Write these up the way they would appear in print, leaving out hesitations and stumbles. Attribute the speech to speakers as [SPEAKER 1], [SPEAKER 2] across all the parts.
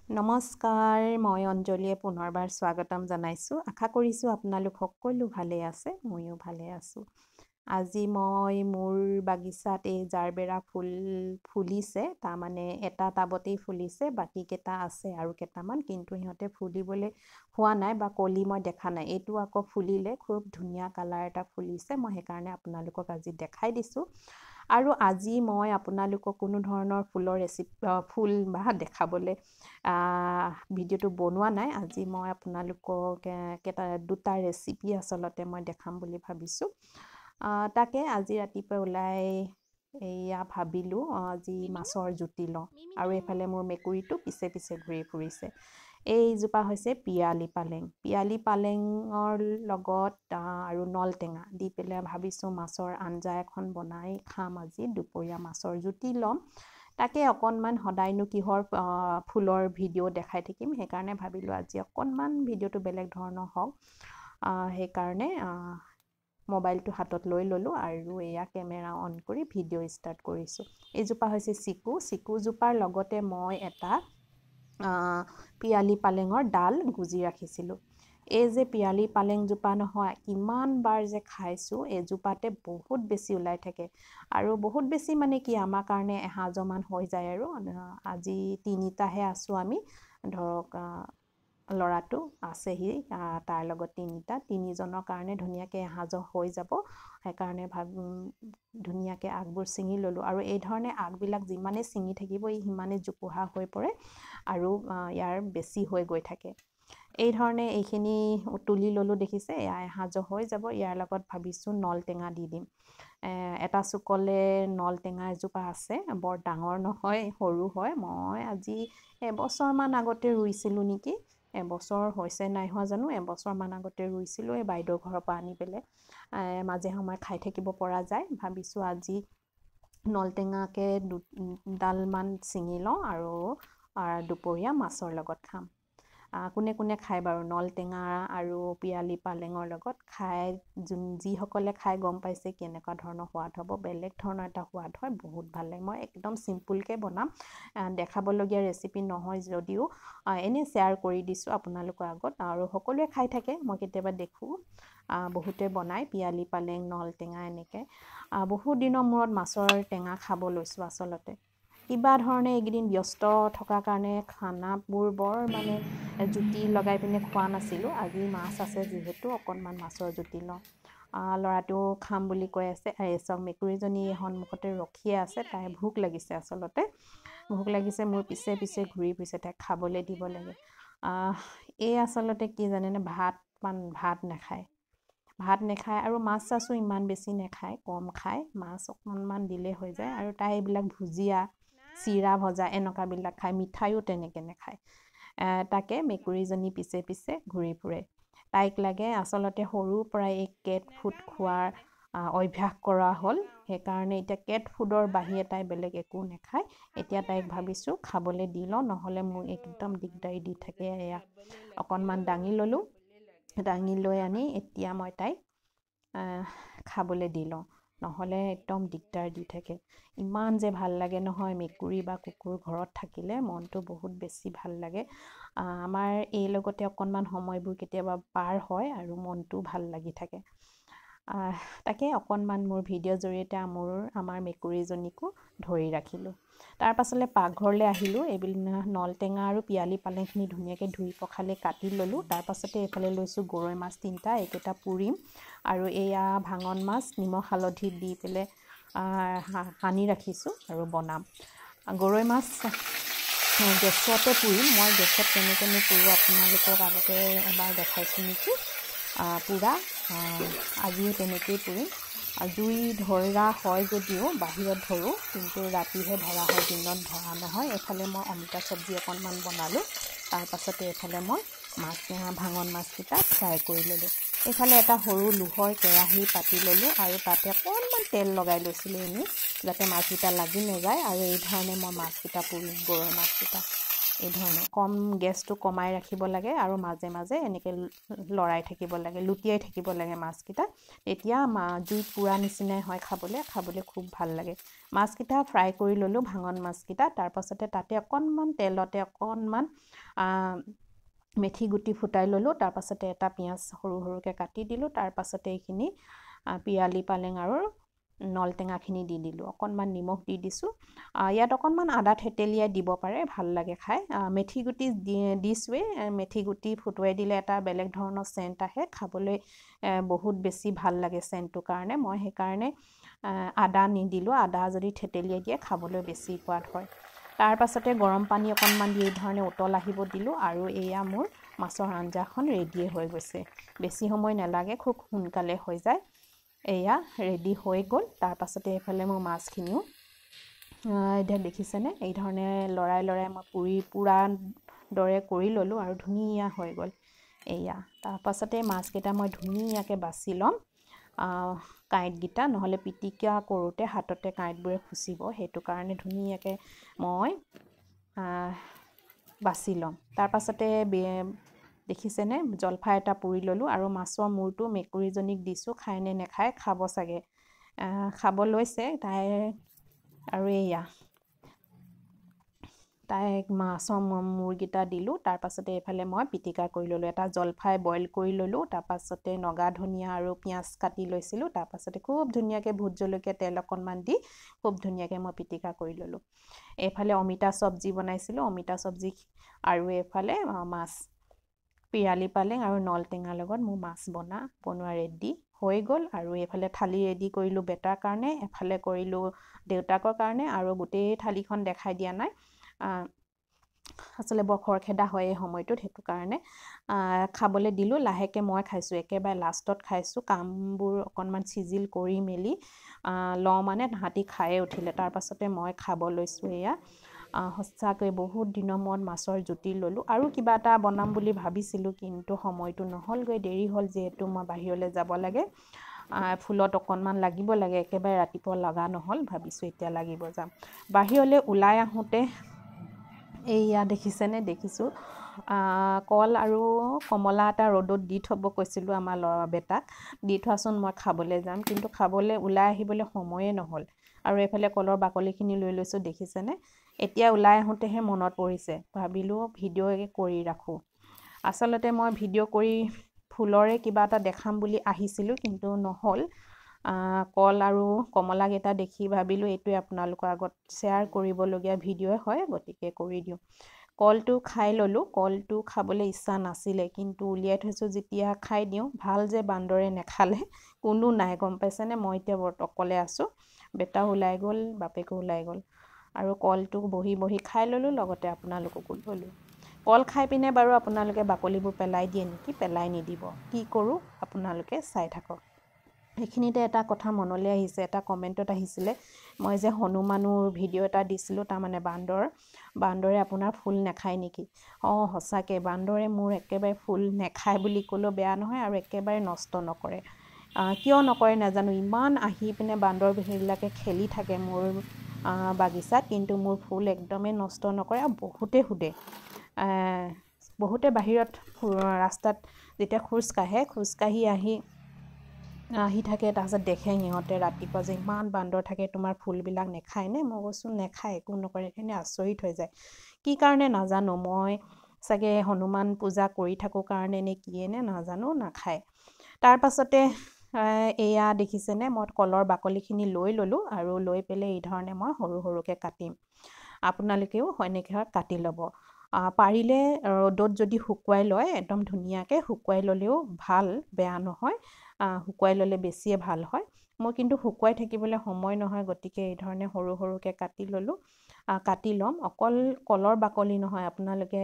[SPEAKER 1] নমস্কাৰ মই অঞ্জলীয়ে পুনৰবাৰ স্বাগতম জনাইছোঁ আশা কৰিছোঁ আপোনালোক সকলো ভালে আছে ময়ো ভালে আছোঁ আজি মই মোৰ বাগিচাত এই জাৰবেৰা ফুল ফুলিছে তাৰমানে এটা টাবতেই ফুলিছে বাকি কেইটা আছে আৰু কেইটামান কিন্তু সিহঁতে ফুলিবলৈ হোৱা নাই বা কলি মই দেখা নাই এইটো আকৌ ফুলিলে খুব ধুনীয়া কালাৰ এটা ফুলিছে মই সেইকাৰণে আপোনালোকক আজি দেখাই দিছোঁ আৰু আজি মই আপোনালোকক কোনো ধৰণৰ ফুলৰ ফুল বা দেখাবলৈ ভিডিঅ'টো বনোৱা নাই আজি মই আপোনালোকক দুটা ৰেচিপি আচলতে মই দেখাম বুলি ভাবিছোঁ তাকে আজি ৰাতিপুৱা ওলাই এয়া ভাবিলোঁ আজি মাছৰ জুতি লওঁ আৰু এইফালে মোৰ মেকুৰীটো পিছে পিছে ঘূৰি ফুৰিছে এইজোপা হৈছে পিয়ালি পালেঙৰ লগত আৰু নলটেঙা দি পেলাই ভাবিছোঁ মাছৰ আঞ্জা এখন বনাই খাম আজি দুপৰীয়া মাছৰ জুতি ল'ম তাকে অকণমান সদায়নো কিহৰ ফুলৰ ভিডিঅ' দেখাই থাকিম সেইকাৰণে ভাবিলোঁ আজি অকণমান ভিডিঅ'টো বেলেগ ধৰণৰ হওক সেইকাৰণে মোবাইলটো হাতত লৈ ল'লোঁ আৰু এয়া কেমেৰা অন কৰি ভিডিঅ' ষ্টাৰ্ট কৰিছোঁ এইজোপা হৈছে চিকুজোপাৰ লগতে মই এটা পিয়ালি পালেঙৰ ডাল গুজি ৰাখিছিলোঁ এই যে পিয়ালি পালেংজোপা নহয় কিমান বাৰ যে খাইছোঁ এজোপাতে বহুত বেছি ওলাই থাকে আৰু বহুত বেছি মানে কি আমাৰ কাৰণে এসাঁজমান হৈ যায় আৰু আজি তিনিটাহে আছোঁ আমি ধৰক ল'ৰাটো আছেহি তাৰ লগত তিনিজনৰ কাৰণে ধুনীয়াকৈ এসাঁজ হৈ যাব সেইকাৰণে ধুনীয়াকৈ আগবোৰ ছিঙি ল'লোঁ আৰু এই ধৰণে আগবিলাক যিমানে ছিঙি থাকিব সিমানে জোপোহা হৈ পৰে আৰু ইয়াৰ বেছি হৈ গৈ থাকে এই ধৰণে এইখিনি তুলি ল'লোঁ দেখিছে এয়া এসাঁজ হৈ যাব ইয়াৰ লগত ভাবিছোঁ নলটেঙা দি দিম এটা চুকলে নলটেঙা এজোপা আছে বৰ ডাঙৰ নহয় সৰু হয় মই আজি এবছৰমান আগতে ৰুইছিলোঁ নেকি এবছৰ হৈছে নাই হোৱা জানো এবছৰমান আগতে ৰুইছিলোঁ এই বাইদেউৰ ঘৰৰ পৰা আনি পেলাই মাজে সময়ে খাই থাকিব পৰা যায় ভাবিছোঁ আজি নলটেঙাকে দুডালমান ছিঙি লওঁ আৰু দুপৰীয়া মাছৰ লগত খাম কোনে কোনে খায় বাৰু নলটেঙা আৰু পিয়ালি পালেঙৰ লগত খাই যিসকলে খাই গম পাইছে কেনেকুৱা ধৰণৰ সোৱাদ হ'ব বেলেগ ধৰণৰ এটা সোৱাদ হয় বহুত ভাল লাগে মই একদম চিম্পুলকৈ বনাম দেখাবলগীয়া ৰেচিপি নহয় যদিও এনেই শ্বেয়াৰ কৰি দিছোঁ আপোনালোকৰ আগত আৰু সকলোৱে খাই থাকে মই কেতিয়াবা দেখোঁ বহুতে বনায় পিয়ালি পালেং নলটেঙা এনেকৈ বহুত দিনৰ মূৰত মাছৰ টেঙা খাব লৈছোঁ আচলতে কিবা ধৰণে এইকেইদিন ব্যস্ত থকাৰ কাৰণে খানাবোৰ বৰ মানে জুতি লগাই পিনে খোৱা নাছিলোঁ আজি মাছ আছে যিহেতু অকণমান মাছৰ জুতি লওঁ ল'ৰাটো খাম বুলি কৈ আছে চব মেকুৰীজনী সন্মুখতে ৰখিয়ে আছে তাই ভোক লাগিছে আচলতে ভোক লাগিছে মোৰ পিছে পিছে ঘূৰি ফুৰিছে তাইক খাবলৈ দিব লাগে এই আচলতে কি জানেনে ভাত নাখায় আৰু মাছ চাছো ইমান বেছি নাখায় কম খায় মাছ অকণমান দিলে হৈ যায় আৰু তাই এইবিলাক ভুজিয়া চিৰা ভজা এনেকুৱাবিলাক খায় মিঠাইও তেনেকৈ নাখায় তাকে মেকুৰীজনী পিছে পিছে ঘূৰি ফুৰে তাইক লাগে আচলতে সৰুৰ পৰাই এই কেট ফুড খোৱাৰ অভ্যাস কৰা হ'ল সেইকাৰণে এতিয়া কেট ফুডৰ বাহিৰে তাই বেলেগ একো নাখায় এতিয়া তাইক ভাবিছোঁ খাবলৈ দি লওঁ নহ'লে মোৰ একদম দিগদাৰী দি থাকে এয়া অকণমান দাঙি ল'লোঁ দাঙি লৈ আনি এতিয়া মই তাইক খাবলৈ দি লওঁ নহ'লে একদম দিগদাৰ দি থাকে ইমান যে ভাল লাগে নহয় মেকুৰী বা কুকুৰ ঘৰত থাকিলে মনটো বহুত বেছি ভাল লাগে আমাৰ এই লগতে অকণমান সময়বোৰ কেতিয়াবা পাৰ হয় আৰু মনটো ভাল লাগি থাকে তাকে অকণমান মোৰ ভিডিঅ'ৰ জৰিয়তে আমাৰ মেকুৰীজনীকো ধৰি ৰাখিলোঁ তাৰ পাছলৈ পাকঘৰলৈ আহিলোঁ এইবিলাক নলটেঙা আৰু পিয়ালি পালেংখিনি ধুনীয়াকৈ ধুই পখালি কাটি ল'লোঁ তাৰ পাছতে এইফালে লৈছোঁ গৰৈ মাছ 3টা এইকেইটা পুৰিম আৰু এয়া ভাঙন মাছ নিমখ হালধি দি পেলাই সানি ৰাখিছোঁ আৰু বনাম গৰৈ মাছ গেছতে পুৰিম মই গেছত কেনেকৈ পুৰোঁ আপোনালোকক আগতে এবাৰ দেখাইছোঁ নেকি পুৰা আজিও তেনেকৈয়ে পুৰিম জুই ধৰা হয় যদিও বাহিৰত ধৰোঁ কিন্তু ৰাতিহে ধৰা হয় দিনত ধৰা নহয় এইফালে মই অমিতা চব্জি অকণমান বনালোঁ তাৰ পাছতে এইফালে মই ভাঙন মাছকেইটা ফ্ৰাই কৰি ল'লোঁ এইফালে এটা সৰু লোহৰ কেৰাহী পাতি ল'লোঁ আৰু তাতে অকণমান তেল লগাই লৈছিলোঁ এনেই যাতে মাছকেইটা লাগি নাযায় আৰু এই ধৰণে মই মাছকেইটা পুৰিম গৰৈ মাছকেইটা এই ধৰণে কম গেছটো কমাই ৰাখিব লাগে আৰু মাজে মাজে এনেকৈ লৰাই থাকিব লাগে, লুটিয়াই থাকিব লাগে মাছকেইটা। তেতিয়া জুইত পুৰা নিচিনাই হয়, খাবলৈ খুব ভাল লাগে। মাছকেইটা ফ্ৰাই কৰি ল'লোঁ, ভাঙন মাছকেইটা। তাৰপাছতে তাতে অকণমান তেলতে অকণমান মেথি গুটি ফুটাই ল'লোঁ। তাৰপাছতে এটা পিঁয়াজ সৰু সৰুকৈ কাটি দিলোঁ। তাৰপাছতে এইখিনি পিৰালি পালেং আৰু নলটেঙাখিনি দি দিলোঁ, অকণমান নিমখ দি দিছোঁ। ইয়াত অকণমান আদা থেতেলিয়াই দিব পাৰে, ভাল লাগে খাই। মেথি গুটি দিছোঁৱেই, মেথি গুটি ফুটুৱাই দিলে এটা বেলেগ ধৰণৰ চেণ্ট আহে, খাবলৈ বহুত বেছি ভাল লাগে চেণ্টটোৰ কাৰণে। মই সেইকাৰণে আদা নিদিলোঁ, আদা যদি থেতেলিয়াই দিয়ে খাবলৈ বেছি সোৱাদ হয়। তাৰপাছতে গৰম পানী অকণমান দি এই ধৰণে উতল আহিব দিলোঁ আৰু এয়া মোৰ মাছৰ আঞ্জাখন ৰেডিয়ে হৈ গৈছে। বেছি সময় নালাগে, খুব সোনকালে হৈ যায়। এয়া ৰেডি হৈ গ'ল। তাৰপাছতে এইফালে মোৰ মাছখিনিও এতিয়া দেখিছেনে, এই ধৰণে লৰাই লৰাই মই পুৰা দৰে কৰি ল'লোঁ আৰু ধুনীয়া হৈ গ'ল। এয়া তাৰপাছতে মাছকেইটা মই ধুনীয়াকৈ বাছি ল'ম, কাঁইটকেইটা, নহ'লে পিটিকা কৰোঁতে হাততে কাঁইটবোৰে খুচিব, সেইটো কাৰণে ধুনীয়াকৈ মই বাছি ল'ম। তাৰপাছতে দেখিছেনে, জলফাই এটা পুৰি ল'লোঁ আৰু মাছৰ মূৰটো মেকুৰীজনীক দিছোঁ, খায় নে নেখায়, খাব চাগে, খাব লৈছে তাই। আৰু এয়া তাইক মাছৰ মূৰকেইটা দিলোঁ। তাৰপাছতে এইফালে মই পিটিকা কৰি ল'লোঁ, এটা জলফাই বইল কৰি ল'লোঁ। তাৰপাছতে নগা ধনিয়া আৰু পিঁয়াজ কাটি লৈছিলোঁ। তাৰপাছতে খুব ধুনীয়াকৈ ভোট জলকীয়া তেল অকণমান দি খুব ধুনীয়াকৈ মই পিটিকা কৰি ল'লোঁ। এইফালে অমিতা চব্জি বনাইছিলোঁ, অমিতা চব্জি আৰু এইফালে মাছ, পিৰালি পালেং আৰু নলটেঙাৰ লগত মোৰ মাছ বনোৱা ৰেডি হৈ গ'ল। আৰু এইফালে থালি ৰেডি কৰিলোঁ বেটাৰ কাৰণে, এফালে কৰিলোঁ দেউতাকৰ কাৰণে, আৰু গোটেই থালিখন দেখাই দিয়া নাই, আচলতে বৰ খৰখেদা হয় এই সময়টোত, সেইটো কাৰণে খাবলৈ দিলোঁ। লাহেকৈ মই খাইছোঁ, একেবাৰে লাষ্টত খাইছোঁ, কামবোৰ অকণমান চিজিল কৰি মেলি লওঁ, মানে তাহাঁতি খায়ে উঠিলে। তাৰপাছতে মই খাব লৈছোঁ। এয়া সঁচাকৈ বহুত দিনৰ মূৰত মাছৰ জুতি ল'লোঁ। আৰু কিবা এটা বনাম বুলি ভাবিছিলোঁ, কিন্তু সময়টো নহ'লগৈ, দেৰি হ'ল যিহেতু মই বাহিৰলৈ যাব লাগে। ফুলত অকণমান লাগিব লাগে, একেবাৰে ৰাতিপুৱা লগা নহ'ল, ভাবিছোঁ এতিয়া লাগিব যাম। বাহিৰলৈ ওলাই আহোঁতে এইয়া দেখিছোঁ কল আৰু কমলা এটা ৰ'দত দি থ'ব কৈছিলোঁ আমাৰ বেটাক, দি থোৱাচোন মই খাবলৈ যাম, কিন্তু খাবলৈ ওলাই আহিবলৈ সময়ে নহ'ল। আৰু এইফালে কলৰ বাকলিখিনি লৈ লৈছোঁ, দেখিছেনে। এতিয়া ওলাই আহোঁতেহে মনত পৰিছে, ভাবিলোঁ ভিডিঅ'কে কৰি ৰাখোঁ। আচলতে মই ভিডিঅ' কৰি ফুলৰে কিবা এটা দেখাম বুলি আহিছিলোঁ, কিন্তু নহ'ল। কল আৰু কমলাকেইটা দেখি ভাবিলোঁ এইটোৱে আপোনালোকৰ আগত শ্বেয়াৰ কৰিবলগীয়া ভিডিঅ'ই হয়, গতিকে কৰি দিওঁ। কলটো খাই ল'লোঁ, কলটো খাবলৈ ইচ্ছা নাছিলে, কিন্তু উলিয়াই থৈছোঁ যেতিয়া খাই দিওঁ। ভাল যে বান্দৰে নেখালে, কোনো নাই গম পাইছেনে। মই এতিয়া অকলে আছোঁ, বেটাও ওলাই গ'ল, বাপেকো ওলাই গ'ল, আৰু কলটো বহি বহি খাই ল'লোঁ, লগতে আপোনালোককো ল'লোঁ। কল খাই পিনে বাৰু আপোনালোকে বাকলিবোৰ পেলাই দিয়ে নেকি? পেলাই নিদিব, কি কৰোঁ আপোনালোকে চাই থাকক। সেইখিনিতে এটা কথা মনলৈ আহিছে, এটা কমেণ্টত আহিছিলে, মই যে হনুমানৰ ভিডিঅ' এটা দিছিলোঁ, তাৰমানে বান্দৰে আপোনাৰ ফুল নেখায় নেকি? সঁচাকৈ বান্দৰে মোৰ একেবাৰে ফুল নেখায় বুলি ক'লেও বেয়া নহয়, আৰু একেবাৰে নষ্ট নকৰে। কিয় নকৰে নাজানো, ইমান আহি পিনে বান্দৰবিলাকে খেলি থাকে মোৰ বাগিচাত, কিন্তু মোৰ ফুল একদমেই নষ্ট নকৰে। আৰু বহুতে বাহিৰত ৰাস্তাত যেতিয়া খোজকাঢ়ি আহি থাকে, তাৰপিছত দেখে সিহঁতে ৰাতিপুৱা যে ইমান বান্দৰ থাকে, তোমাৰ ফুলবিলাক নেখায়নে? মই কৈছোঁ নেখায়, একো নকৰে। সেইখিনি আচৰিত হৈ যায়, কি কাৰণে নাজানো, মই চাগে হনুমান পূজা কৰি থাকোঁ কাৰণে নে কিয়ে নে নাজানো, নাখায়। তাৰপাছতে এয়া দেখিছেনে, মই কলৰ বাকলিখিনি লৈ ল'লোঁ, আৰু লৈ পেলাই এই ধৰণে মই সৰু সৰুকৈ কাটিম। আপোনালোকেও এনেকৈ কাটি ল'ব। পাৰিলে ৰ'দত যদি শুকুৱাই লয়, একদম ধুনীয়াকৈ শুকুৱাই ল'লেও ভাল, বেয়া নহয়, শুকুৱাই ল'লে বেছিয়ে ভাল হয়। মই কিন্তু শুকুৱাই থাকিবলৈ সময় নহয়, গতিকে এই ধৰণে সৰু সৰুকৈ কাটি ল'ম। অকল কলৰ বাকলি নহয়, আপোনালোকে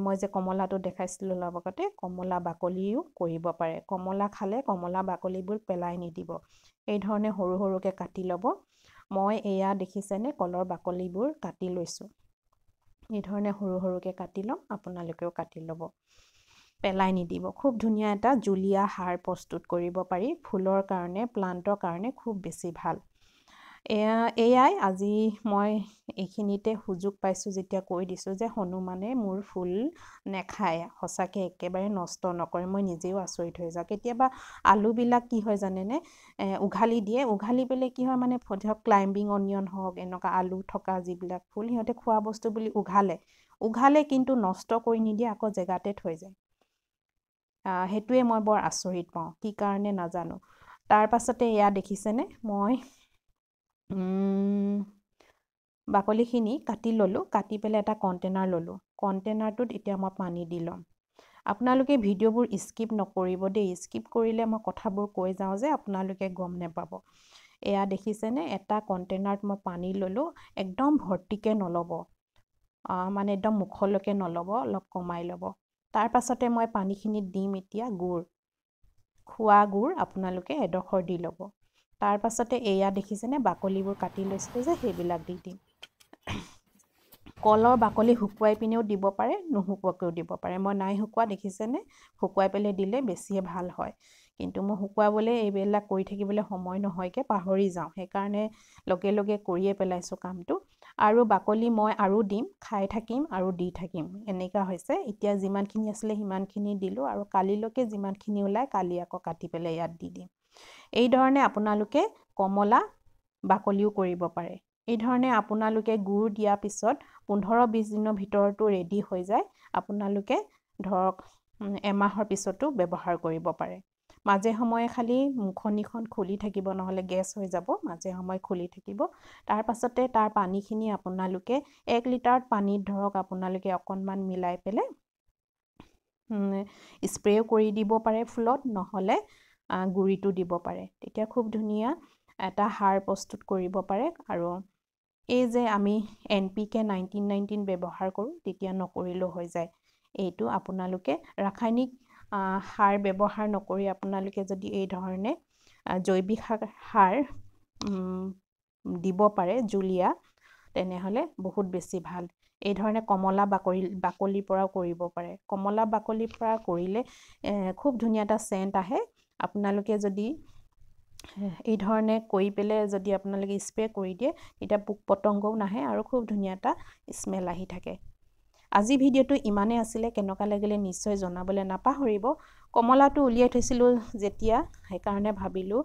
[SPEAKER 1] মই যে কমলাটো দেখাইছিলোঁ লগতে, কমলা বাকলিও কৰিব পাৰে। কমলা খালে কমলা বাকলিবোৰ পেলাই নিদিব, এই ধৰণে সৰু সৰুকৈ কাটি ল'ব। মই এয়া দেখিছেনে, কলৰ বাকলিবোৰ কাটি লৈছোঁ, এই ধৰণে সৰু সৰুকৈ কাটি ল'ম, আপোনালোকেও কাটি ল'ব, পেলাই নিদিব। খুব ধুনীয়া এটা জুলীয়া সাৰ প্ৰস্তুত কৰিব পাৰি, ফুলৰ কাৰণে, প্লাণ্টৰ কাৰণে খুব বেছি ভাল। এয়াই আজি মই এইখিনিতে সুযোগ পাইছোঁ যেতিয়া কৈ দিছোঁ যে হনুমানে মোৰ ফুল নেখায়, সঁচাকৈ একেবাৰে নষ্ট নকৰে। মই নিজেও আচৰিত হৈ যাওঁ। কেতিয়াবা আলুবিলাক কি হয় জানেনে, উঘালি দিয়ে, উঘালি পেলাই কি হয় মানে ধৰক ক্লাইম্বিং অনিয়ন হওক, এনেকুৱা আলু থকা যিবিলাক ফুল সিহঁতে খোৱা বস্তু বুলি উঘালে কিন্তু নষ্ট কৰি নিদিয়ে, আকৌ জেগাতে থৈ যায়। সেইটোৱে মই বৰ আচৰিত পাওঁ, কি কাৰণে নাজানো। তাৰ পাছতে এয়া দেখিছেনে, মই বাকলিখিনি কাটি ল'লোঁ, কাটি পেলাই এটা কণ্টেনাৰ ল'লোঁ। কণ্টেনাৰটোত এতিয়া মই পানী দি ল'ম। আপোনালোকে ভিডিঅ'বোৰ স্কিপ নকৰিব দেই, স্কিপ কৰিলে মই কথাবোৰ কৈ যাওঁ যে আপোনালোকে গম নেপাব। এয়া দেখিছেনে, এটা কণ্টেনাৰত মই পানী ল'লোঁ, একদম ভৰ্তিকৈ নল'ব, মানে একদম মুখলৈকে নল'ব, অলপ কমাই ল'ব। তাৰ পাছতে মই পানীখিনিত দিম এতিয়া গুড়, খোৱা গুড় আপোনালোকে এডোখৰ দি ল'ব। তাৰ পাছতে এয়া দেখিছেনে, বাকলিবোৰ কাটি লৈছিলোঁ যে সেইবিলাক দি দিম। কলৰ বাকলি শুকুৱাই পিনেও দিব পাৰে, নুশুকুৱাকৈও দিব পাৰে। মই নাই শুকুওৱা, দেখিছেনে, শুকুৱাই পেলাই দিলে বেছিয়ে ভাল হয়। কিন্তু মই শুকুৱাবলৈ এইবিলাক কৰি থাকিবলৈ সময় নহয়কৈ পাহৰি যাওঁ, সেইকাৰণে লগে লগে কৰিয়ে পেলাইছোঁ কামটো। আৰু বাকলি মই আৰু দিম, খাই থাকিম আৰু দি থাকিম, এনেকুৱা হৈছে। এতিয়া যিমানখিনি আছিলে সিমানখিনি দিলোঁ, আৰু কালিলৈকে যিমানখিনি ওলায় কালি আকৌ কাটি পেলাই ইয়াত দি দিম। এই ধৰণে আপোনালোকে কমলা বাকলিও কৰিব পাৰে। এই ধৰণে আপোনালোকে গুড় দিয়াৰ পিছত 15-20 দিনৰ ভিতৰতো ৰেডি হৈ যায়। আপোনালোকে ধৰক এমাহৰ পিছতো ব্যৱহাৰ কৰিব পাৰে। মাজে সময়ে খালি মুখনিখন খুলি থাকিব, নহ'লে গেছ হৈ যাব, মাজে সময়ে খুলি থাকিব। তাৰ পাছতে তাৰ পানীখিনি আপোনালোকে 1 লিটাৰত পানীত ধৰক আপোনালোকে অকণমান মিলাই পেলাই স্প্ৰেও কৰি দিব পাৰে ফুলত, নহ'লে গুড়িটো দিব পাৰে। তেতিয়া খুব ধুনীয়া এটা সাৰ প্ৰস্তুত কৰিব পাৰে। আৰু এই যে আমি NPK 1919 ব্যৱহাৰ কৰোঁ, তেতিয়া নকৰিলেও হৈ যায়। এইটো আপোনালোকে ৰাসায়নিক সাৰ ব্যৱহাৰ নকৰি আপোনালোকে যদি এই ধৰণে জৈৱিক সাৰ দিব পাৰে, জুলীয়া, তেনেহ'লে বহুত বেছি ভাল। এই ধৰণে কমলা বাকলিৰ পৰাও কৰিব পাৰে। কমলা বাকলিৰ পৰা কৰিলে খুব ধুনীয়া এটা চেণ্ট আহে। আপোনালোকে যদি এই ধৰণে কৰি পেলাই যদি আপোনালোকে স্প্ৰে কৰি দিয়ে, তেতিয়া পোক পতংগও নাহে আৰু খুব ধুনীয়া এটা স্মেল আহি থাকে। আজি ভিডিঅ'টো ইমানেই আছিলে, কেনেকুৱা লাগিলে নিশ্চয় জনাবলৈ নাপাহৰিব। কমলাটো উলিয়াই থৈছিলোঁ যেতিয়া, সেইকাৰণে ভাবিলোঁ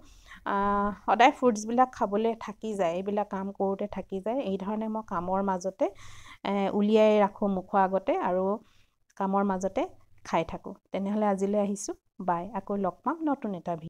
[SPEAKER 1] সদায় ফ্ৰুটছবিলাক খাবলৈ থাকি যায়, এইবিলাক কাম কৰোঁতে থাকি যায়। এই ধৰণে মই কামৰ মাজতে উলিয়াই ৰাখোঁ মুখৰ আগতে, আৰু কামৰ মাজতে খাই থাকোঁ। তেনেহ'লে আজিলৈ আহিছোঁ, বাই। আকৌ লগ পাম নতুন এটা ভিডিঅ'।